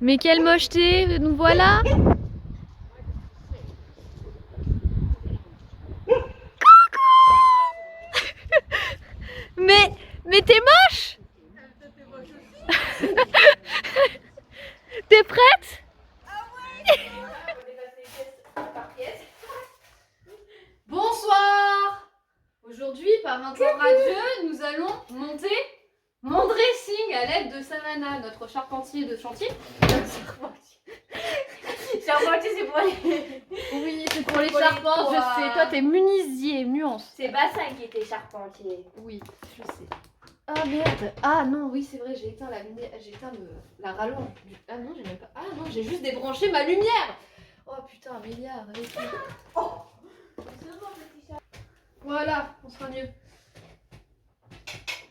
Mais quelle mocheté, nous voilà. Mais t'es moche. T'es prête? Bonsoir. Aujourd'hui, par un temps radieux, nous allons monter mon dressing à l'aide de Savannah, notre charpentier de chantier. Charpentier, c'est pour les... Oui, c'est pour les Pour les charpentes, je toits. sais. Toi, t'es menuisier, nuance. C'est Bassin qui était charpentier. Oui, je sais. Ah merde. Ah non, oui, c'est vrai, j'ai éteint la lumière, j'ai éteint la rallonge. Ah non, j'ai même pas. Ah non, j'ai juste débranché ma lumière. Oh putain, un milliard. Oh. Voilà, on sera mieux.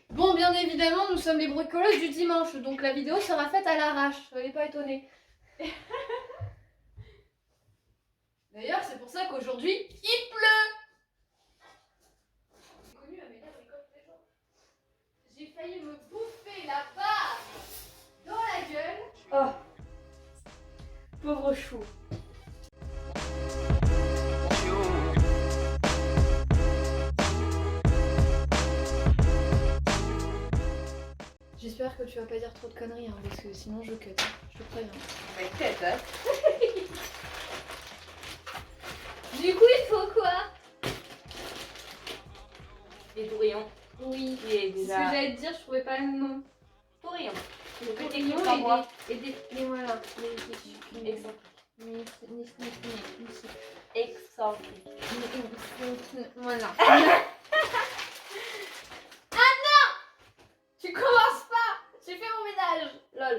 Bon, bien évidemment, nous sommes les bricoleuses du dimanche, donc la vidéo sera faite à l'arrache. Soyez pas étonnés. D'ailleurs, c'est pour ça qu'aujourd'hui, il pleut. J'ai failli me bouffer la barre dans la gueule. Oh. Pauvre chou. J'espère que tu vas pas dire trop de conneries, hein, parce que sinon je cut. Je te préviens. Peut-être, hein. Du coup, il faut quoi? Les tourillons. Oui. Qui est C'est ce que déjà... j'allais te dire, je trouvais pas le nom. Tourillons. Les Petit tourillons clip en bois. et des voilà. Excentrique. Voilà. Ah non! Tu commences pas! J'ai fait mon ménage! Lol.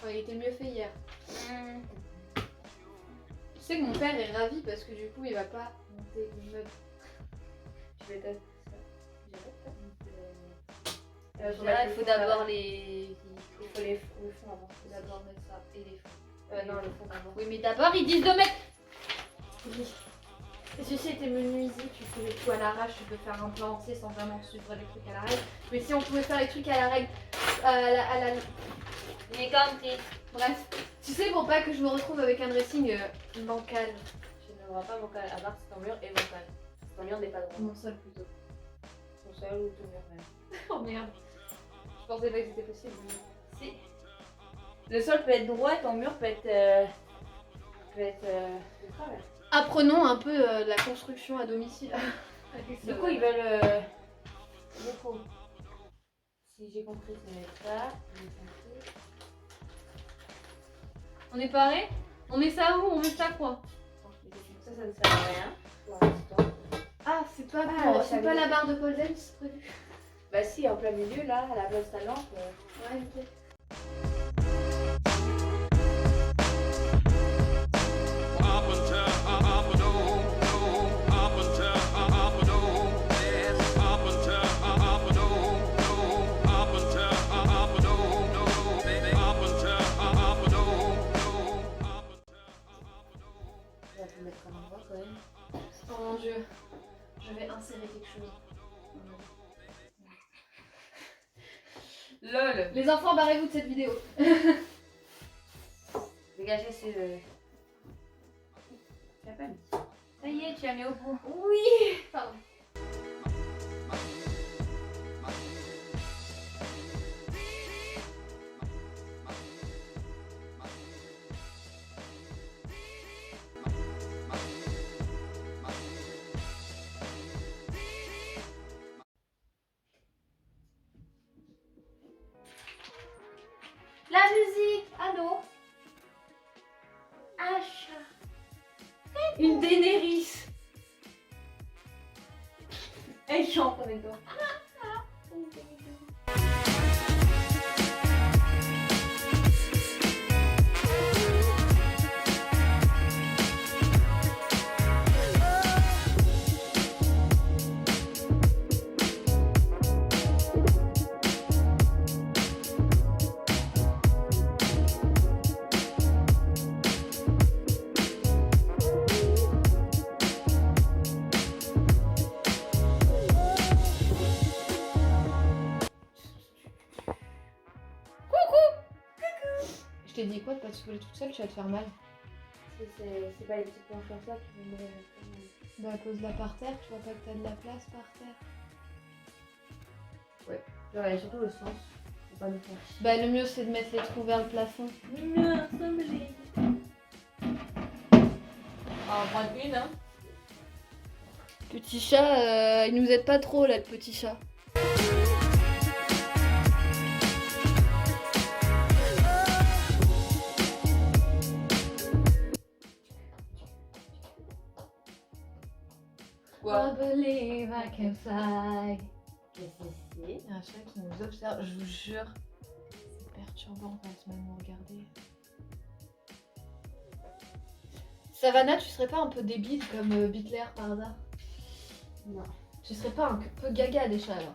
Oh, il était mieux fait hier. Tu sais que mon père est ravi parce que du coup il va pas monter une meuble. Tu vais peut-être... Il faut d'abord les. Il faut les fonds avant. Il faut d'abord mettre ça et les fonds. Non, les fonds d'abord. Oui, mais d'abord ils disent de mettre. Oui. Si c'était menuisier, tu fais les tout à l'arrache, tu peux faire un plan entier sans vraiment suivre les trucs à la règle. Mais si on pouvait faire les trucs à la règle. Mais comme t'es... Bref. Tu sais, pour pas que je me retrouve avec un dressing bancal. Tu ne vois pas vocal, à part si ton mur est vocal. Si ton mur n'est pas droit. Mon sol plutôt. Ton seul ou ton mur même. Oh merde. Je pensais pas que c'était possible. Si. Le sol peut être droit, ton mur peut être de travers. Apprenons un peu la construction à domicile. Du coup, ils veulent le faux. Si j'ai compris, c'est ça. J'ai compris. On est paré? On met ça où? On met ça quoi? Ça ne sert à rien pour l'instant. Ah, c'est pas, Ah, c'est pas la barre de pole dance prévue. Bah si, en plein milieu là, à la place de ta lampe. Ouais, ok. On va te mettre un endroit quand même. Oh mon dieu, je vais insérer quelque chose. LOL. Les enfants, barrez-vous de cette vidéo. Dégagez ce... Tu l'as pas mis. Ça y est, tu l'as mis au bout. Oui. Pardon. La musique. Allô. Achat. Une Daenerys. Elle chante en même temps. t'ai dit quoi de pas te soulever toute seule, tu vas te faire mal. C'est pas les petites planches comme ça qui vont me faire mal. Bah pose-la par terre, tu vois pas que t'as de la place par terre. Genre, il y a surtout le sens. Faut pas nous faire chier. Bah le mieux c'est de mettre les trous vers le plafond. Non, ça me gêne. On va en prendre une, hein. Petit chat, il nous aide pas trop là, le petit chat. Quoi? Believe I can fly. Qu'est-ce que c'est? Il y a un chat qui nous observe, je vous jure. C'est perturbant, on va se même nous regarder. Savannah, tu serais pas un peu débile comme Bitler par hasard? Non. Tu serais pas un peu gaga des chats alors?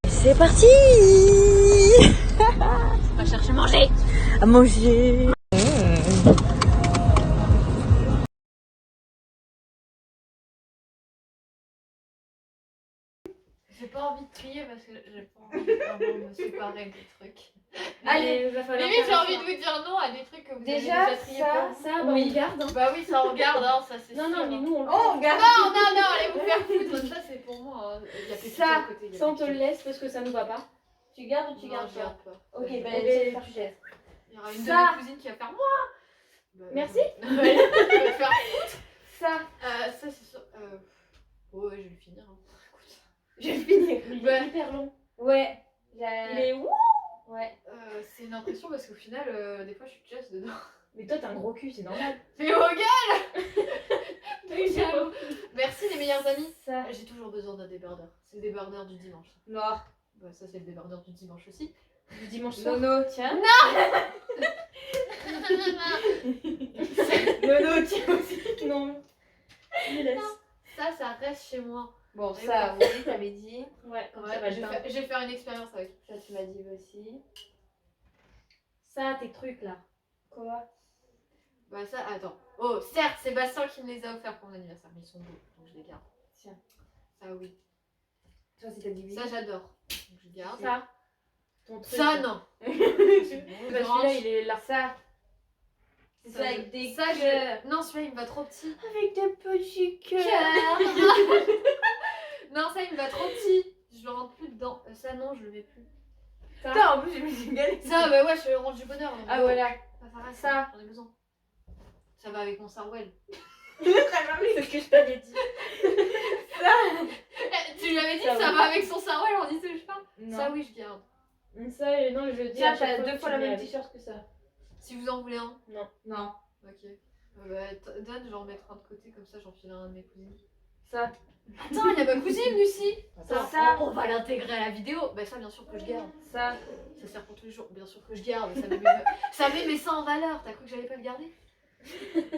C'est parti. On va chercher manger. À manger. J'ai pas envie de trier parce que j'ai pas envie de me séparer des trucs. Allez, il va falloir. Limite, j'ai faire envie ça. de vous dire non à des trucs que vous avez Déjà, déjà triés pour vous. ça, bah, Oui. on garde. Hein. Bah oui, ça on regarde, hein, ça c'est Non, sûr. non, mais nous, on le Oh, regarde. Non, non, non, allez vous faire foutre, ça c'est pour moi. Hein. Il y a Pépito Ça, à côté. il y a ça, on te le Pépito. laisse parce que ça nous va pas. Tu gardes ou tu Non, gardes je pas? garde pas. Ok, Je- bah, Ok. tu jettes. Il y aura une Ça. de mes cousines qui va faire moi. Bah, Merci. Elle va faire. Ça, Ça c'est sûr. Ouais, je vais le finir. Hein. Écoute. je vais finir. Il Ouais. est hyper long. Ouais. Il est où? Ouais. C'est une impression parce qu'au final, des fois je suis just dedans. Mais toi, t'as un gros cul, c'est normal. Mais au gars. Oui, c'est bon. Merci les meilleurs amis. Ça. J'ai toujours besoin d'un débardeur. C'est le débardeur du dimanche. Noir. Bah, ça c'est le débardeur du dimanche aussi. Du dimanche soir. Nono, tiens. Nono, tiens aussi. Non. Je laisse. Ça reste chez moi. Bon, Et ça, ouais. oui, t'avais dit. Ouais, comme Ouais, ça va je le vais teint. faire- je vais faire une expérience avec. Ça, tu m'as dit aussi. Ça, tes trucs là. Quoi? Bah ça, attends. Oh, certes, c'est Bastien qui me les a offerts pour mon anniversaire, mais ils sont beaux, donc je les garde. Tiens. Ça oui. Toi, c'est ta division. Ça j'adore. Donc je garde. Ça. Ton truc. Ça là. non. Bah, celui-là, il est là. Ça. C'est ça avec des ça, cœurs. Non, celui-là il me va trop petit. Avec des petits cœurs. Non, ça il me va trop petit. Je le rentre plus dedans. Ça non, je le mets plus. Ça. Putain, en plus, j'ai mis une galette. Ça, bah ouais, je le range du bonheur. donc Ah, bon. voilà. Ça reste, Ça. j'en ai besoin. Ça va avec mon sarwell. C'est ce que je t'avais dit. Ça. Tu lui avais dit Ça que ça va. va avec son sarwell, on dit je pas. Non. Ça oui, je garde. Ça, non, je dis. Tiens, à chaque t'as fois deux que fois tu la même mets- t-shirt que ça. Si vous en voulez un. Non. Non. Ok. Donne, j'en remettrai un de côté, comme ça j'en filerai un de mes cousines. Ça. Attends, il y a ma cousine Lucie. Ça. On va l'intégrer à la vidéo. Bah ça bien sûr que je garde. Ça. Ça sert pour tous les jours. Bien sûr que je garde. Ça met mes seins en valeur. T'as cru que j'allais pas le garder?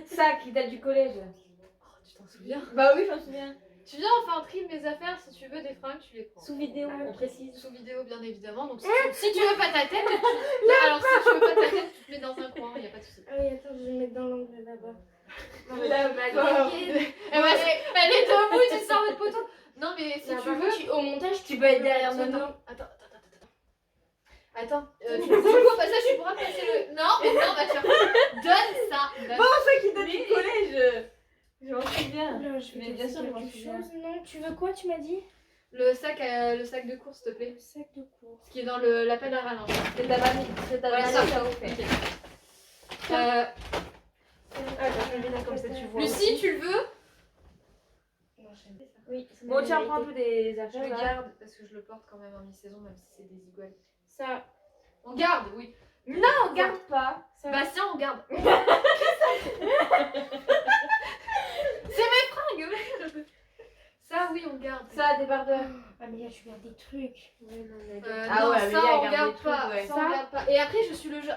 Ça qui date du collège. Oh, tu t'en souviens? Bah oui, je m'en souviens. Tu viens, on fait un tri de mes affaires. Si tu veux des fringues, tu les prends. Sous vidéo, on précise. Sous vidéo, bien évidemment. Donc si tu veux pas ta tête, alors si tu veux pas ta tête, tu te mets dans un coin. Y a pas de souci. Ah oui, attends, je vais me mettre dans l'angle là-bas. D'accord. Elle est debout, tu sors votre poteau. Non mais si Là, tu par veux, contre, au montage, Tu peux être derrière Attends, Nono. Attends, tu au passage, tu pourras passer le. Non, Mathieu. Donne ça. Donne. Ça qui date du collège. Je m'en souviens. là, je vais Mais bien sûr, je quelque m'en souviens. chose. Non, tu veux quoi, tu m'as dit? Le sac de course, s'il te plaît. Le sac de cours. Ce qui est dans la pelle à rallonge. C'est ta mamie. C'est ta Ouais, mamie ça. qui a offert. Attends, je vais mettre comme ça, tu vois. Lucie, tu le veux? Non, j'aime pas ça. Oui. Bon, tiens, prends un peu des Je affaires le là. garde parce que je le porte quand même en mi-saison, même si c'est des iguales. Ça, On garde, oui. Non, garde pas. ça. Bah tiens, on garde. C'est mes fringues. Ça, oui, on garde. Ça, débardeur. Ah, mais là, tu gardes des trucs. Ouais, non, mais. Ah non, ouais, mais ça, là, on garde garde des trucs, pas. ouais. Ça, on garde pas. Et après, je suis le genre.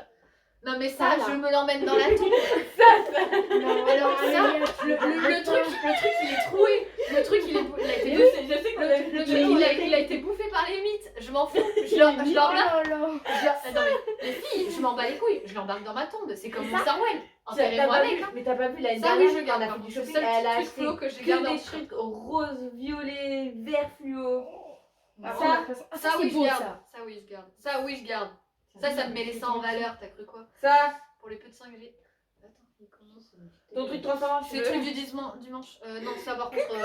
Non, mais ça, Ça, là. je me l'emmène dans la tombe. Non, Alors, ça, Amélia, le truc, il est troué. Le truc, il a été bouffé. Je sais qu'on Le truc, il a été bouffé par les mythes. Je m'en fous. Je l'embarque. Oh là là. Non, mais les filles, je m'en bats les couilles. Je l'embarque dans ma tombe. C'est comme mon Sarwell. T'as Enterrez-moi pas avec. vu, hein. mais t'as pas vu l'année Ça, oui, dernière je garde. quand on a par fait du contre. shopping, C'est le elle a petit truc acheté flo que j'ai que gardé en des truc. trucs rose, violet, vert fluo. Ah, Ça, Ah, Ça, oui, je beau, garde. ça. Ça, oui, je garde. Ça, oui, je garde. Ça me met les seins en valeur. T'as cru quoi? ça, Pour les peu de seins que j'ai. Attends, il commence. ton truc transparent, C'est tu le veux. truc du dimanche. Non, ça par contre. Tu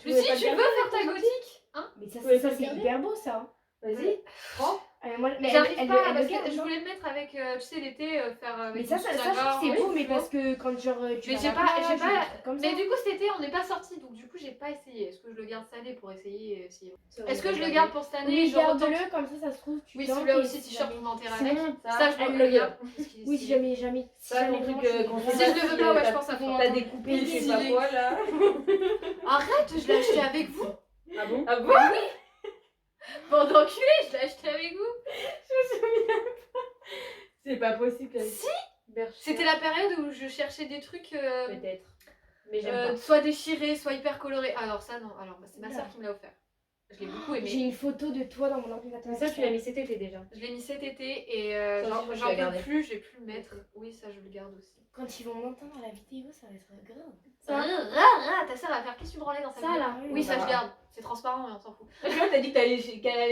veux Lucie, pas tu le veux garder, faire ta ton gothique? Mais ça, Ouais, c'est ça, c'est hyper beau, ça. Vas-y. Prends. Moi, mais J'arrive elle pas le parce garde, que je non voulais le mettre avec, tu sais, l'été, faire avec Mais ça, mon je trouve soutien-gorge, que c'est beau, ouais, mais tu vois. parce que quand genre tu Mais vas j'ai à la pas- plage, j'ai ou pas- des trucs comme ça. Mais du coup, cet été, on n'est pas sorti, donc du coup, j'ai pas essayé. Est-ce que je le garde cette année pour essayer Est-ce que je le garde pour cette année? Oui, je retente- garde-le, comme ça se trouve, tu Oui, tentes, celui-là et aussi, si t-shirt jamais- pour m'enterrer Sinon, avec. ça, Ça, je elle le le garde. Oui, si jamais. Si Ça, jamais ton truc vraiment, qu'on tu- fait Si je le veux pas, ouais, je pense à toi. T'as découpé, je sais pas quoi là. Arrête, je l'ai acheté avec vous. Ah bon? Ah bon? Bande d'enculé, je l'ai acheté avec vous. C'est pas possible. Si. C'était la période où je cherchais des trucs Peut-être. Mais j'aime soit déchirés, soit hyper colorés. Alors ça, non. Alors, bah, c'est ma soeur qui me l'a offert. Je l'ai beaucoup J'ai aimé. une photo de toi dans mon ordinateur. pas. Ça, tu l'as mis cet été déjà. Je l'ai mis cet été et Ça aussi, je j'en l'ai peux gardé. plus, j'ai pu le mettre. Oui, ça, je le garde aussi. Quand ils vont m'entendre à la vidéo, ça va être grave. Ta soeur va faire qu'est-ce que tu branlais dans sa Ça vidéo? là. Oui, ça, ça je va. garde. C'est transparent, mais on s'en fout. Tu vois, t'as dit qu'elle allait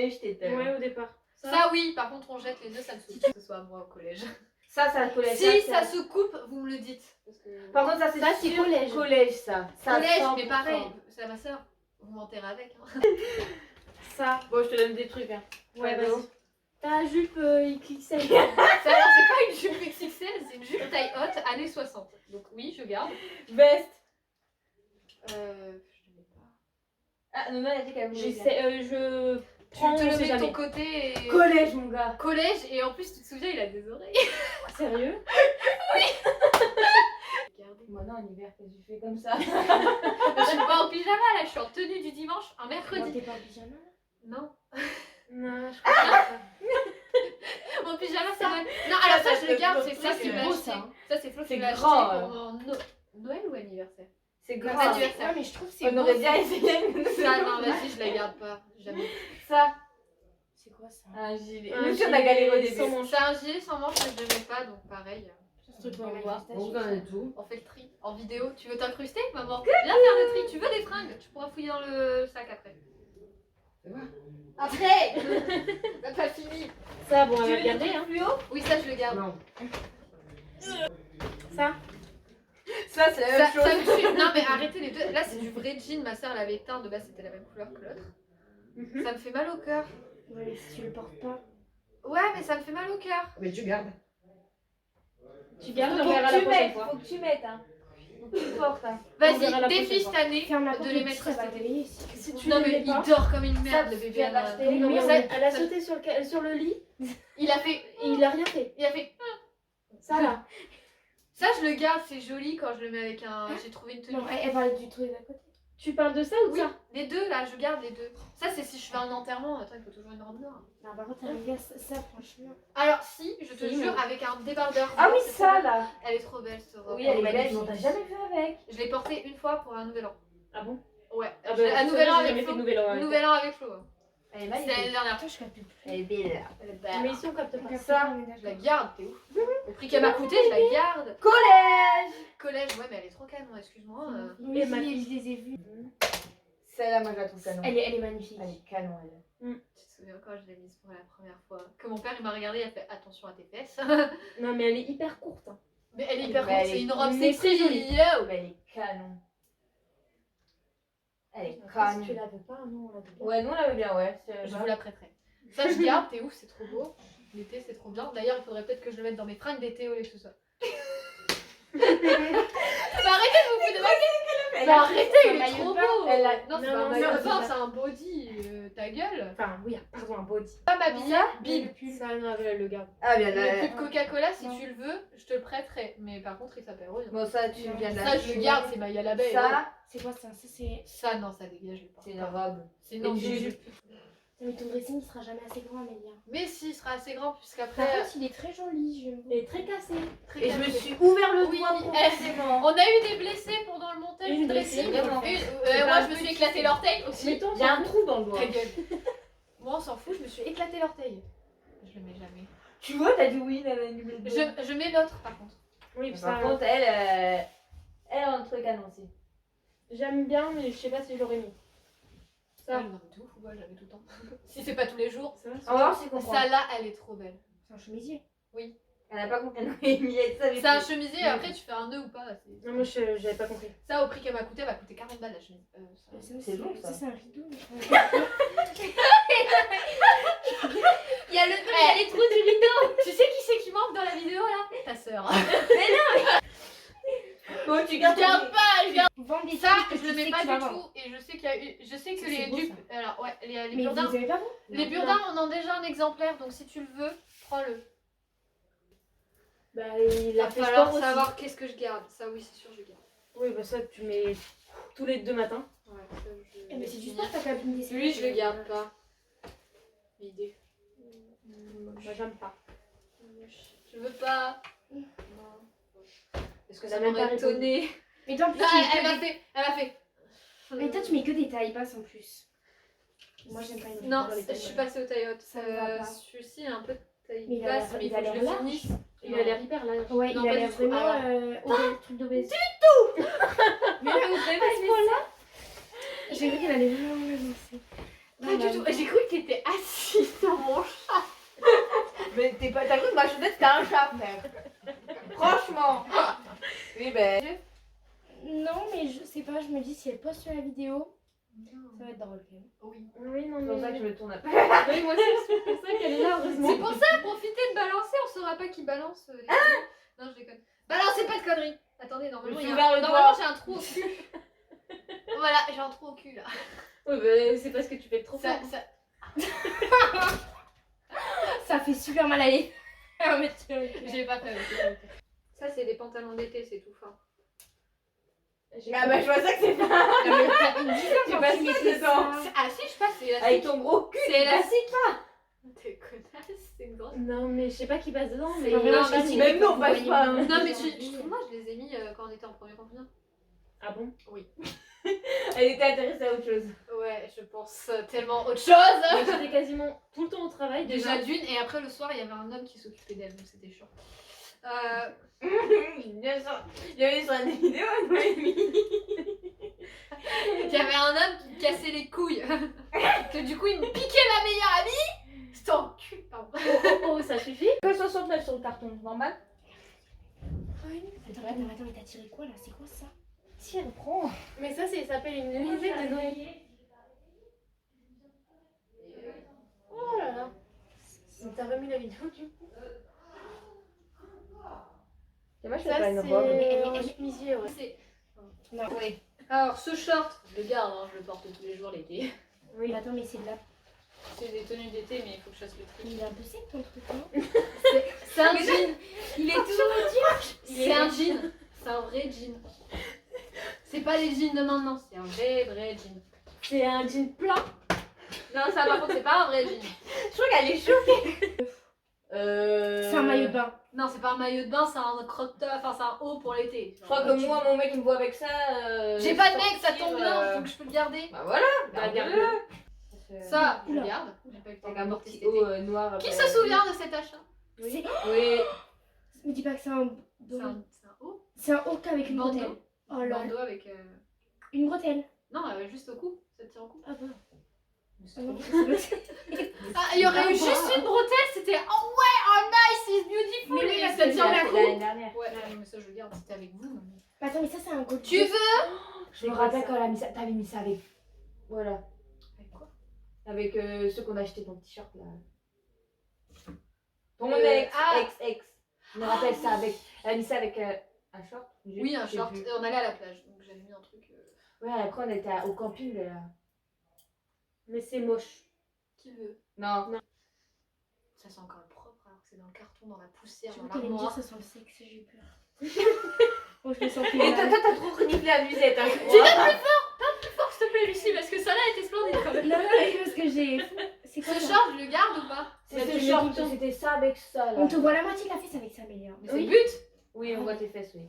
jeter tout à l'heure. Ouais, au départ. Ça, oui, par contre, on jette les deux, ça me saoule. Que ce soit à moi au collège. Ça collège. Si ça se coupe, vous me le dites. Parce que... Par contre, ça, c'est sûr, collège. Collège, ça. collège, 100%. mais pareil, c'est à ma soeur. Vous m'enterrez avec. Hein. Ça. Bon, je te donne des trucs. Hein. Ouais, Cadeau. vas-y. Ta jupe XXL. Ça, alors, c'est pas une jupe XXL, c'est une jupe taille haute, années 60. Donc, oui, je garde. Veste. Je ne pas. Ah, non, elle a dit qu'elle voulait. J'essaie, je Tu prends, te on le sait mets de ton jamais. côté et... Collège, mon gars. Collège, et en plus, tu te souviens, il a des oreilles. Sérieux? Moi, non, en hiver, qu'est-ce que je fais comme ça? Je suis pas en pyjama là, je suis en tenue du dimanche, un Non, mercredi. t'es pas en pyjama là? Non. Non, je Mon pyjama, c'est vrai. Non, alors ça, je le garde, c'est Flo ça, qui c'est me l'a beau, acheté. ça, hein. Ça, c'est Flo qui C'est me l'a acheté grand, pour mon Noël ou anniversaire? C'est Grave. grave. Anniversaire. Ouais, mais je trouve que c'est On beau. aurait bien ça. essayé. Ça, non, vas-y, je la garde pas. Jamais. Ça. C'est quoi ça? Un gilet. Un Nous, on a gilet galéré au sans début. manches. C'est un gilet sans manche, mais je ne mets pas, donc pareil. Ce truc pour On la voit. manifestation. tout. On fait le tri en vidéo. Tu veux t'incruster, maman? Viens faire le tri. Tu veux des fringues? Tu pourras fouiller dans le sac après. Après. T'as pas fini. Ça, bon, on Tu va veux le garder, hein. plus haut? Oui, ça, je le garde. Non. Ça. Ça, c'est la Ça, même chose. ça me tue. Non mais arrêtez les deux. Là c'est du vrai jean, ma soeur l'avait teint, de base c'était la même couleur que l'autre. Ça me fait mal au cœur. Ouais, mais si tu le portes pas. Ouais mais ça me fait mal au cœur. Mais tu gardes. Tu gardes, Faut on verra que la tu prochaine mettes, fois. faut que tu mettes. Hein. Faut que tu portes. Hein. On verra la Vas-y, défi prochaine cette fois. année Ferme la porte, de le les petit, mettre ça va restés. t'éveiller. Si tu Non le mais mets il pas. dort comme une merde Ça, le tu bébé. viens Anna. d'acheter. Oui, mais Ça- elle a ça- sauté sur le lit Il a fait. et il a rien fait. Il a fait. Ça là. Ça je le garde, c'est joli quand je le mets avec un. J'ai trouvé une tenue. Non, elle parlait du truc d'à côté. Tu parles de ça ou de Oui, ça? les deux là, je garde les deux. Ça, c'est si je fais un enterrement. Attends, il faut toujours une robe noire. Non, par contre, un gars, ça, franchement. Alors, si, je te Si, jure, mais- avec un débardeur. Ah oui, c'est ça trop là. belle. Elle est trop belle, cette robe. Oui, elle est belle, magnifique. mais on t'a jamais vu avec. Je l'ai portée une fois pour un nouvel an. Ah bon? Ouais, Ah un nouvel an avec jamais fait Flo. de nouvel an. avec Nouvel an avec Flo. hein. Elle est C'était l'année magnifique. dernière. Attends, je capte plus. Elle est belle. Elle est Mais belle. ici, on capte pas. Ça, Je la garde, t'es ouf. Au prix qu'elle m'a coûté, je la garde. Collège. Collège, ouais, mais elle est trop canon, excuse-moi. Oui, ma fille, je les ai vus. Celle-là, moi je la trouve canon. Elle est magnifique. Elle est canon, elle. Tu te souviens quand je l'ai mise pour la première fois? Que mon père il m'a regardé, il a fait attention à tes fesses. Non, mais elle est hyper courte. Hein. Mais elle est hyper Mais courte, elle c'est est- une robe mais sexy. très jolie. Yo. Mais elle est canon. Elle est Après, si tu canon. la veux pas, non, on la veut pas. Ouais, nous on la veut bien, ouais. Je vous la prêterai. Ça, je garde, t'es ouf, c'est trop beau. L'été, c'est trop bien. D'ailleurs, il faudrait peut-être que je le mette dans mes fringues d'été au lieu que ce soit. Bah, arrêtez de vous foutre de ma gueule. Bah, arrêtez, il est maillot trop de bain. beau. Elle a- Non, c'est Non, pas un non, maillot non, de c'est bain, pas- c'est un body. Ta gueule. Enfin, oui, pardon, un body. Pas m'habiller, bim. Ça, non, elle le garde. Ah, bien, Le là. cube Coca-Cola, si Non. tu le veux, je te le prêterai. Mais par contre, il s'appelle Rose. Bon, ça, tu viens de Ça, je le garde, c'est Maya à l'abeille. Ça, C'est quoi ça? Ça, c'est. Ça, non, ça dégage, je le porte c'est une pas. robe. C'est non, Et je- tu- je- Mais ton dressing, il sera jamais assez grand, Amélia. Mais si, il sera assez grand, Par puisqu'après. contre, il est très joli, j'aime beaucoup. Il est très cassé. Très Et je me cassé. suis ouvert le Oui, doigt eh, profondément. On a eu des blessés pendant le montage Une du dressing. blessée, vraiment. Moi, je me suis éclaté l'orteil aussi. Mais toi, Il y a un trou dans le doigt. Ta gueule. Moi, on s'en fout, je me suis éclaté l'orteil. Je le mets jamais. Tu vois, t'as dit oui, elle a une belle doigt. Je mets l'autre, par contre. Oui, Par ça, contre, elle a un truc canon aussi. j'aime bien, mais je sais pas si je l'aurais mis. Ça, Ah, non, mais de ouf, ou quoi, j'avais tout le temps. Si c'est pas tous les jours. ça, On va voir si on comprend. Ça là, elle est trop belle. c'est un chemisier. Elle a pas compris. Emilie, ça C'est un chemisier, après tu fais un nœud ou pas. c'est- Non, moi, j'avais pas compris. Ça, au prix qu'elle m'a coûté, elle m'a coûté 40 balles la chemise. C'est bon, ça. Ça, c'est un rideau. Il y a les trous du rideau. Tu sais qui c'est qui manque dans la vidéo là? Ta sœur. Bon, tu Je gardes garde pas, je garde Vends des ça, trucs que je le tu mets sais pas que tu vas du vendre. tout. Et je sais qu'il y a eu, je sais que C'est les beau, dupes, alors ouais, les Mais burdins, vous avez pas vous? les burdins, on en a déjà un exemplaire, donc si tu le veux, prends-le. Bah, il Il a va fait falloir sport aussi. savoir qu'est-ce que je garde. Ça, oui, c'est sûr, je garde. Oui, bah ça, tu mets tous les 2 matins. Ouais, ça, je Eh, mais vais c'est du finir. sport, ta cabine d'essai. Lui, je le garde pas. L'idée. Moi, j'aime pas. Je veux pas. Non. Est-ce que ça Elle a même pas m'aurait répondu. étonné? Mais toi, en plus, Non, tu mets elle que m'a des- fait. Elle m'a fait. Mais toi, tu mets que des tailles basses en plus. Moi, j'aime pas une Non, dans les je tailles suis basses. passée au taille haute. Ça me va pas. Celui-ci a un peu de taille Mais il a basse, l'air- mais il il faut a que je l'air le large. finisse. Il a l'air hyper large. Ouais, Non, il a pas l'air du tout. vraiment Alors- obèse, truc d'obèse. Mais là, vous savez pas ce point-là? J'ai cru qu'elle allait vraiment me lancer. Pas du tout. J'ai cru que t'étais assise sur mon chat. Mais t'as cru que ma chausette c'était un chat, frère. Franchement. Oui, ben. Non, mais je sais pas, je me dis si elle poste sur la vidéo, ça va être drôle quand même. Oui. Oui, non, C'est pour ça que je me tourne après. Oui, moi aussi, c'est pour ça qu'elle est là, heureusement. C'est pour ça, profitez de balancer, on saura pas qui balance. Les conneries. Non, je déconne. Balancez pas de conneries. Attendez, normalement, Je il y suis a ouvert le normalement, doigt. j'ai un trou au cul. Voilà, j'ai un trou au cul là. Oui, bah, c'est parce que tu fais trop Ça, fort. ça... Ça fait super mal à aller. Ah, mais tu- J'ai pas fait. ok. Ça, c'est des pantalons d'été, c'est tout fin. Ah, bah, je vois ça que c'est pas. Non, mais t'as une dizaine Tu quand passes tu pas mettais dedans. ça. Ah si, je passe, c'est élastique. Avec ton gros cul. C'est élastique. T'es connasse, c'est une grosse. Non, mais je sais pas qui passe dedans. Mais C'est- vraiment, non, je sais pas mais si même vous nous, on passe voyez pas, mon hein. Non, mais vidéo. je trouve, moi, je les ai mis quand on était en premier confinement. Ah bon? Elle était intéressée à autre chose. Ouais, je pense tellement autre chose. Mais j'étais quasiment tout le temps au travail Déjà déjà. d'une, et après le soir, il y avait un homme qui s'occupait d'elle, donc c'était chiant. Bien sûr. Il y avait sur des vidéos à Noémie. Il y avait un homme qui me cassait les couilles. Que du coup, il me piquait ma meilleure amie. C'était en cul, pardon. Oh, ça suffit? Que 69 sur le carton, normal. Attends, mais t'as tiré quoi là? C'est quoi ça? Tire, prends. Mais ça, ça s'appelle une musette de Noël. Oh là là. Donc t'as remis la vidéo du coup? Et moi, je fais Ça, pas une c'est robe. un chemisier, ouais. C'est- Non, oui. Alors, ce short, je le garde, hein, je le porte tous les jours l'été. Oui, attends, mais c'est de la... C'est des tenues d'été, mais il faut que je fasse le tri. Il est un peu sec ton truc, non? C'est un jean. Il est tout. C'est un jean. C'est un vrai jean. C'est pas les jeans de maintenant, c'est un vrai jean. C'est un jean plein. Non, ça par contre, c'est pas un vrai jean. Je crois qu'elle est choquée. C'est un maillot de bain. Non, c'est pas un maillot de bain, c'est un crop top, enfin c'est un haut pour l'été. Je crois que moi, mon mec, il me voit avec ça. J'ai pas de mec, ça sortir, tombe bien, donc je peux le garder. Bah voilà, Garde-le. Ça, je le Oula. garde. J'ai pas eu le temps Avec de un le petit porter haut cet été. noir. Qui se souvient de cet achat? Oui. C'est- Oui. Me dis pas que c'est un. C'est un haut. C'est un haut avec une Bandeau. bretelle. Oh là. Bandeau avec. Une bretelle. Non, juste au cou. Ça te tient au cou. Ah bah. Ah non, Ah, il y aurait eu juste une bretelle, c'était oh ouais, oh nice, it's beautiful. Mais oui, Et parce ça que tient c'est au cou. L'année dernière. Ouais, mais ça je le garde, c'était avec vous. Attends, mais ça c'est un gold. Tu veux? Je me rappelle quand elle a mis ça. T'avais mis ça avec. Voilà. Avec quoi? Avec ceux qu'on a acheté ton t-shirt là. Ton ex, ex. Je me rappelle ça avec. Elle a mis ça avec un short. Oui, un J'ai short. vu. Et on allait à la plage, donc j'avais mis un truc. Ouais, après on était au camping là. Mais c'est moche. Qui veut? Non. Ça sent encore propre alors que c'est dans le carton, dans la poussière, Je dans crois qu'elle allait me dire l'armoire. ça sent le sexe, j'ai eu peur. Oh, je me sens plus Et toi, mal. t'as trop reniflé la musette. Hein, Fort, s'il te plaît, Lucie, parce que ça là était splendide quand même. Non, non, parce que j'ai. C'est quoi Ce ça? short, je le garde ou pas? C'est tu ce mets short, tout le temps. c'était ça avec ça là. On te voit la moitié de la fesse avec ça, Amélia. Mais c'est le but. Oui, on voit tes fesses, oui.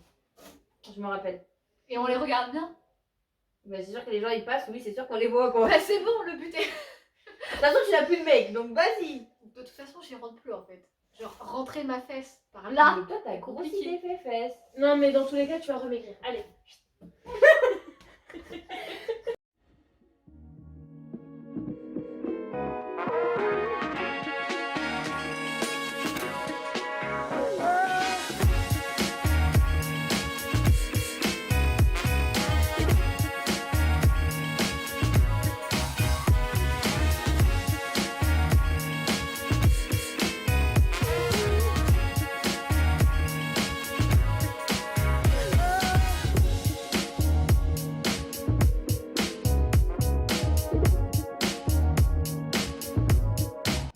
Je me rappelle. Et on les regarde bien. Bah, c'est sûr que les gens ils passent, oui, c'est sûr qu'on les voit quoi. Bah c'est bon, le but est. De toute façon, tu n'as plus de mec, donc vas-y. De toute façon, j'y rentre plus en fait. Genre, rentrer ma fesse par là. Mais toi, t'as grossi compliqué. des fesses. Non, mais dans tous les cas, tu vas remaigrir. Allez.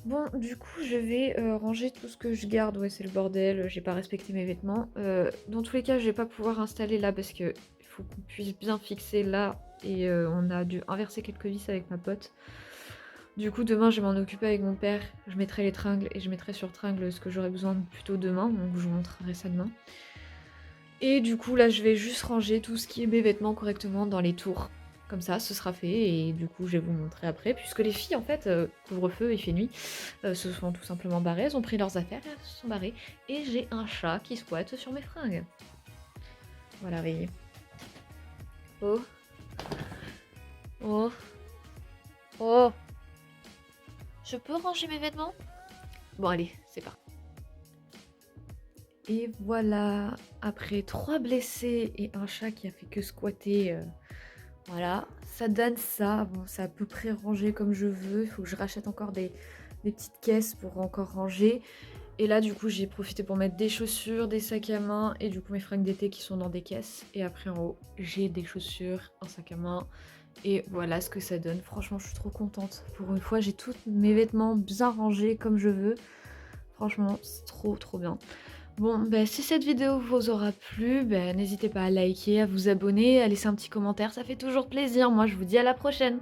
Bon, du coup, je vais ranger tout ce que je garde. Ouais, c'est le bordel, j'ai pas respecté mes vêtements. Dans tous les cas, je vais pas pouvoir installer là parce que il faut qu'on puisse bien fixer là. Et on a dû inverser quelques vis avec ma pote. Du coup, demain, je vais m'en occuper avec mon père. Je mettrai les tringles et je mettrai sur tringles ce que j'aurai besoin plutôt demain. Donc, je vous montrerai ça demain. Et du coup, là, je vais juste ranger tout ce qui est mes vêtements correctement dans les tours. Comme ça, ce sera fait et du coup, je vais vous montrer après. Puisque les filles, en fait, couvre-feu, il fait nuit, se sont tout simplement barrées. Elles ont pris leurs affaires et elles se sont barrées. Et j'ai un chat qui squatte sur mes fringues. Voilà, voyez. Oh. Oh. Oh. Je peux ranger mes vêtements? Bon, allez, c'est parti. Et voilà, après 3 blessés et un chat qui a fait que squatter, voilà, ça donne ça. Bon, c'est à peu près rangé comme je veux. Il faut que je rachète encore des petites caisses pour encore ranger. Et là, du coup, j'ai profité pour mettre des chaussures, des sacs à main et du coup mes fringues d'été qui sont dans des caisses. Et après en haut, j'ai des chaussures, un sac à main. Et voilà ce que ça donne. Franchement, je suis trop contente. Pour une fois, j'ai tous mes vêtements bien rangés comme je veux. Franchement, c'est trop bien. Bon, bah, si cette vidéo vous aura plu, bah, n'hésitez pas à liker, à vous abonner, à laisser un petit commentaire. Ça fait toujours plaisir. Moi, je vous dis à la prochaine.